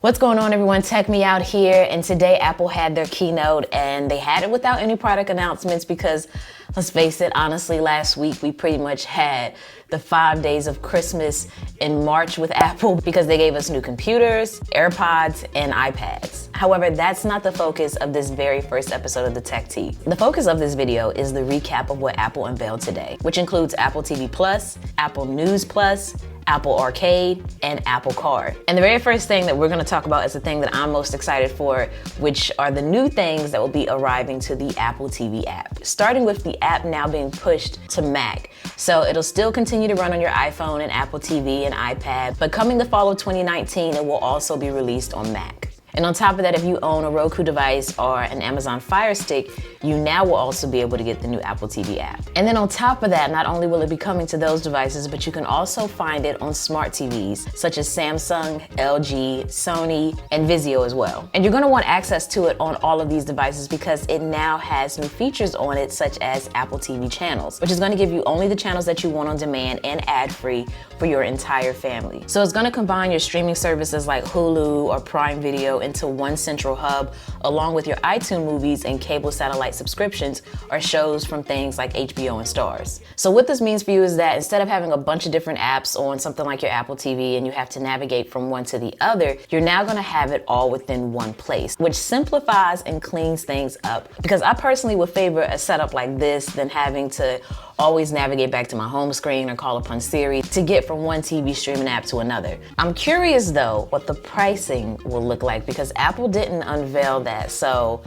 What's going on, everyone? Tech Me Out here, and today Apple had their keynote, and they had it without any product announcements because, let's face it, honestly, last week we pretty much had the 5 days of Christmas in March with Apple because they gave us new computers, AirPods, and iPads. However, that's not the focus of this very first episode of the Tech Tea. The focus of this video is the recap of what Apple unveiled today, which includes Apple TV Plus, Apple News Plus, Apple Arcade, and Apple Card. And the very first thing that we're going to talk about is the thing that I'm most excited for, which are the new things that will be arriving to the Apple TV app. Starting with the app now being pushed to Mac. So it'll still continue to run on your iPhone and Apple TV and iPad, but coming the fall of 2019, it will also be released on Mac. And on top of that, if you own a Roku device or an Amazon Fire Stick, you now will also be able to get the new Apple TV app. And then on top of that, not only will it be coming to those devices, but you can also find it on smart TVs, such as Samsung, LG, Sony, and Vizio as well. And you're gonna want access to it on all of these devices because it now has new features on it, such as Apple TV channels, which is gonna give you only the channels that you want on demand and ad-free for your entire family. So it's gonna combine your streaming services like Hulu or Prime Video into one central hub, along with your iTunes movies and cable satellite subscriptions or shows from things like HBO and Starz. So what this means for you is that instead of having a bunch of different apps on something like your Apple TV and you have to navigate from one to the other, you're now gonna have it all within one place, which simplifies and cleans things up. Because I personally would favor a setup like this than having to always navigate back to my home screen or call upon Siri to get from one TV streaming app to another. I'm curious though what the pricing will look like because Apple didn't unveil that. So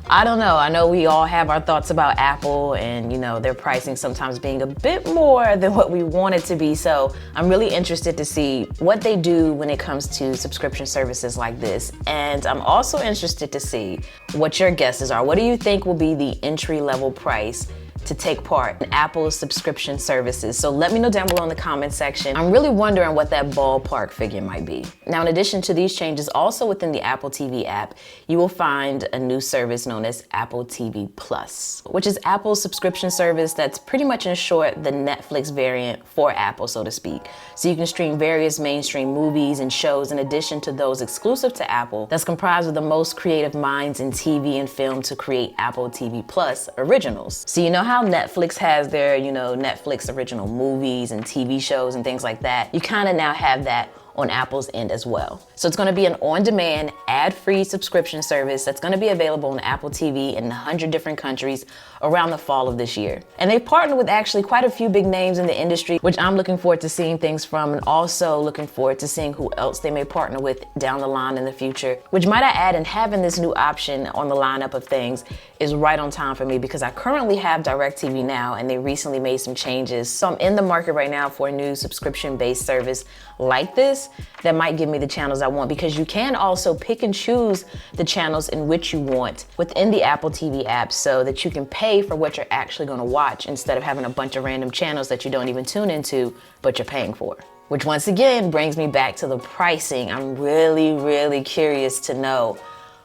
I don't know. I know we all have our thoughts about Apple and, you know, their pricing sometimes being a bit more than what we want it to be. So I'm really interested to see what they do when it comes to subscription services like this. And I'm also interested to see what your guesses are. What do you think will be the entry-level price to take part in Apple's subscription services? So let me know down below in the comment section. I'm really wondering what that ballpark figure might be. Now, in addition to these changes, also within the Apple TV app, you will find a new service known as Apple TV Plus, which is Apple's subscription service that's pretty much, in short, the Netflix variant for Apple, so to speak. So you can stream various mainstream movies and shows in addition to those exclusive to Apple that's comprised of the most creative minds in TV and film to create Apple TV Plus originals. So you know how Netflix has their, Netflix original movies and TV shows and things like that? You kind of now have that on Apple's end as well. So it's gonna be an on-demand, ad-free subscription service that's gonna be available on Apple TV in 100 different countries around the fall of this year. And they've partnered with actually quite a few big names in the industry, which I'm looking forward to seeing things from, and also looking forward to seeing who else they may partner with down the line in the future, which might I add, and having this new option on the lineup of things is right on time for me because I currently have DirecTV now and they recently made some changes. So I'm in the market right now for a new subscription-based service like this that might give me the channels I want, because you can also pick and choose the channels in which you want within the Apple TV app so that you can pay for what you're actually going to watch instead of having a bunch of random channels that you don't even tune into but you're paying for. Which once again brings me back to the pricing. I'm really curious to know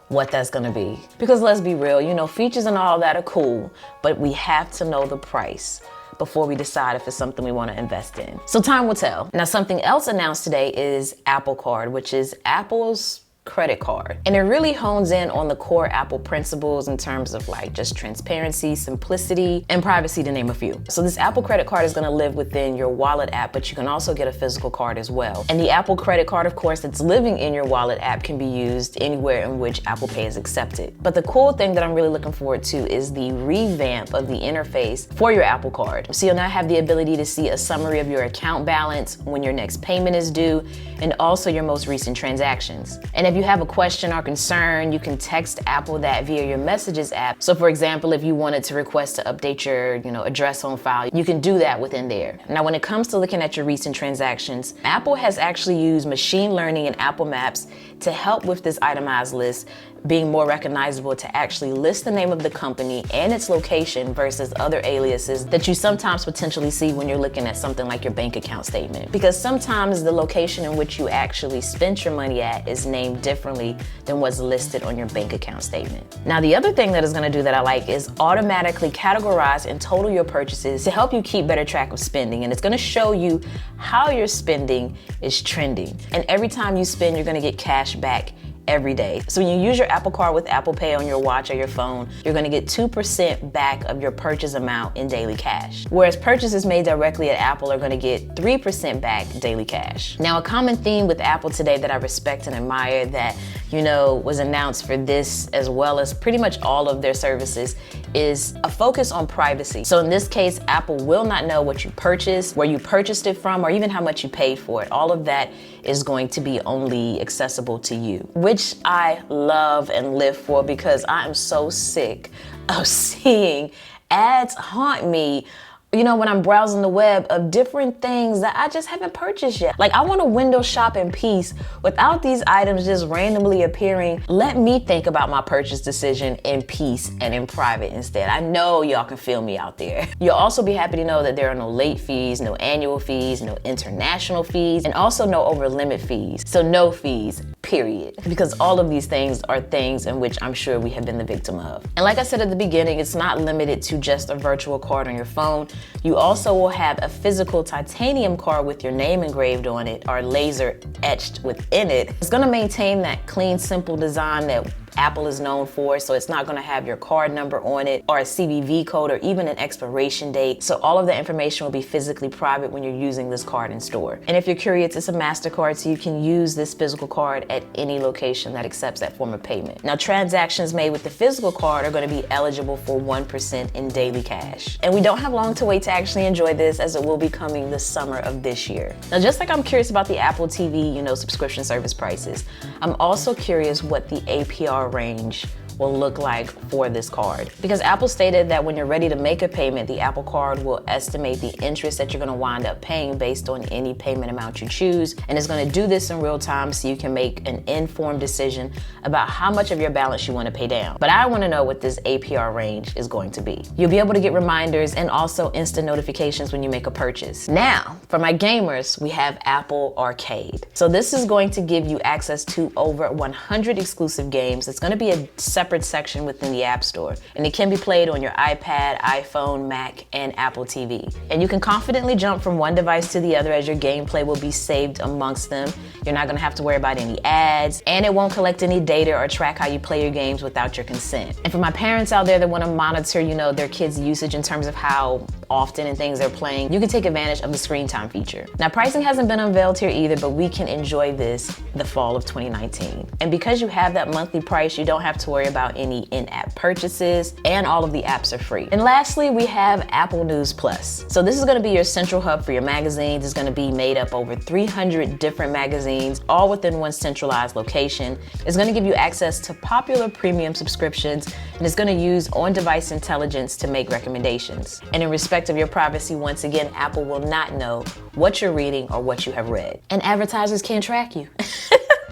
what that's gonna be. Because let's be real, features and all that are cool, but we have to know the price before we decide if it's something we want to invest in. So time will tell. Now, something else announced today is Apple Card, which is Apple's credit card. And it really hones in on the core Apple principles in terms of like just transparency, simplicity, and privacy, to name a few. So this Apple credit card is gonna live within your wallet app, but you can also get a physical card as well. And the Apple credit card, of course, that's living in your wallet app can be used anywhere in which Apple Pay is accepted. But the cool thing that I'm really looking forward to is the revamp of the interface for your Apple card. So you'll now have the ability to see a summary of your account balance, when your next payment is due, and also your most recent transactions. And if you have a question or concern, you can text Apple that via your Messages app. So for example, if you wanted to request to update your address on file, you can do that within there. Now, when it comes to looking at your recent transactions, Apple has actually used machine learning and Apple Maps to help with this itemized list being more recognizable to actually list the name of the company and its location versus other aliases that you sometimes potentially see when you're looking at something like your bank account statement. Because sometimes the location in which you actually spent your money at is named differently than what's listed on your bank account statement. Now, the other thing that it's going to do that I like is automatically categorize and total your purchases to help you keep better track of spending. And it's going to show you how your spending is trending. And every time you spend, you're going to get cash back every day. So when you use your Apple Card with Apple Pay on your watch or your phone, you're going to get 2% back of your purchase amount in daily cash. Whereas purchases made directly at Apple are going to get 3% back daily cash. Now, a common theme with Apple today that I respect and admire that, was announced for this as well as pretty much all of their services is a focus on privacy. So in this case, Apple will not know what you purchased, where you purchased it from, or even how much you paid for it. All of that is going to be only accessible to you, which I love and live for because I am so sick of seeing ads haunt me when I'm browsing the web of different things that I just haven't purchased yet. Like, I want to window shop in peace without these items just randomly appearing. Let me think about my purchase decision in peace and in private instead. I know y'all can feel me out there. You'll also be happy to know that there are no late fees, no annual fees, no international fees, and also no over limit fees. So no fees, period. Because all of these things are things in which I'm sure we have been the victim of. And like I said at the beginning, it's not limited to just a virtual card on your phone. You also will have a physical titanium card with your name engraved on it or laser etched within it. It's going to maintain that clean, simple design that Apple is known for, so it's not going to have your card number on it or a CVV code or even an expiration date. So all of the information will be physically private when you're using this card in store. And if you're curious, it's a MasterCard, so you can use this physical card at any location that accepts that form of payment. Now, transactions made with the physical card are going to be eligible for 1% in daily cash. And we don't have long to wait to actually enjoy this, as it will be coming the summer of this year. Now, just like I'm curious about the Apple TV, subscription service prices, I'm also curious what the APR range will look like for this card. Because Apple stated that when you're ready to make a payment, the Apple Card will estimate the interest that you're going to wind up paying based on any payment amount you choose. And it's going to do this in real time so you can make an informed decision about how much of your balance you want to pay down. But I want to know what this APR range is going to be. You'll be able to get reminders and also instant notifications when you make a purchase. Now, for my gamers, we have Apple Arcade. So this is going to give you access to over 100 exclusive games. It's going to be a separate section within the App Store, and it can be played on your iPad, iPhone, Mac, and Apple TV. And you can confidently jump from one device to the other as your gameplay will be saved amongst them. You're not going to have to worry about any ads, and it won't collect any data or track how you play your games without your consent. And for my parents out there that want to monitor, their kids' usage in terms of how often and things they're playing, you can take advantage of the screen time feature. Now, pricing hasn't been unveiled here either, but we can enjoy this the fall of 2019. And because you have that monthly price, you don't have to worry about any in-app purchases, and all of the apps are free. And lastly, we have Apple News Plus. So this is going to be your central hub for your magazines. It's going to be made up over 300 different magazines, all within one centralized location. It's going to give you access to popular premium subscriptions, and it's going to use on-device intelligence to make recommendations. And in respect of your privacy, once again, Apple will not know what you're reading or what you have read. And advertisers can't track you.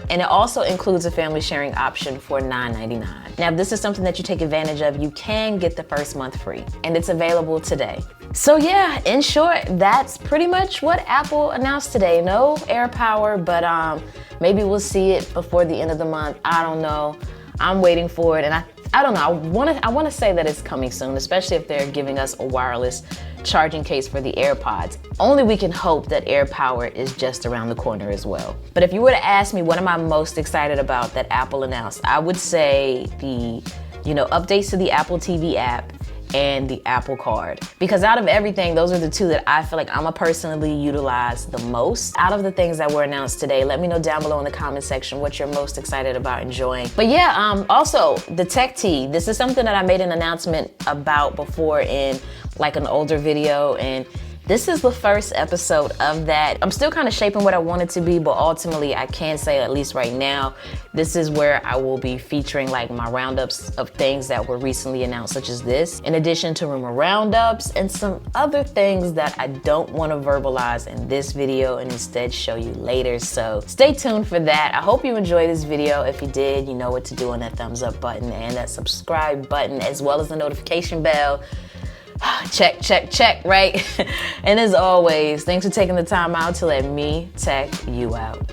And it also includes a family sharing option for $9.99. Now, if this is something that you take advantage of, you can get the first month free, and it's available today. So yeah, in short, that's pretty much what Apple announced today. No AirPower, but maybe we'll see it before the end of the month. I don't know. I'm waiting for it, and I don't know. I want to say that it's coming soon, especially if they're giving us a wireless charging case for the AirPods. Only we can hope that AirPower is just around the corner as well. But if you were to ask me what am I most excited about that Apple announced, I would say the, updates to the Apple TV app and the Apple Card. Because out of everything, those are the two that I feel like I'm gonna personally utilize the most. Out of the things that were announced today, let me know down below in the comment section what you're most excited about enjoying. But yeah, also the Tech Tea. This is something that I made an announcement about before in like an older video, and This is the first episode of that. I'm still kind of shaping what I want it to be, but ultimately I can say, at least right now, this is where I will be featuring like my roundups of things that were recently announced, such as this, in addition to rumor roundups and some other things that I don't want to verbalize in this video and instead show you later. So stay tuned for that. I hope you enjoyed this video. If you did, you know what to do on that thumbs up button and that subscribe button, as well as the notification bell. Check, check, check, right? And as always, thanks for taking the time out to let me tech you out.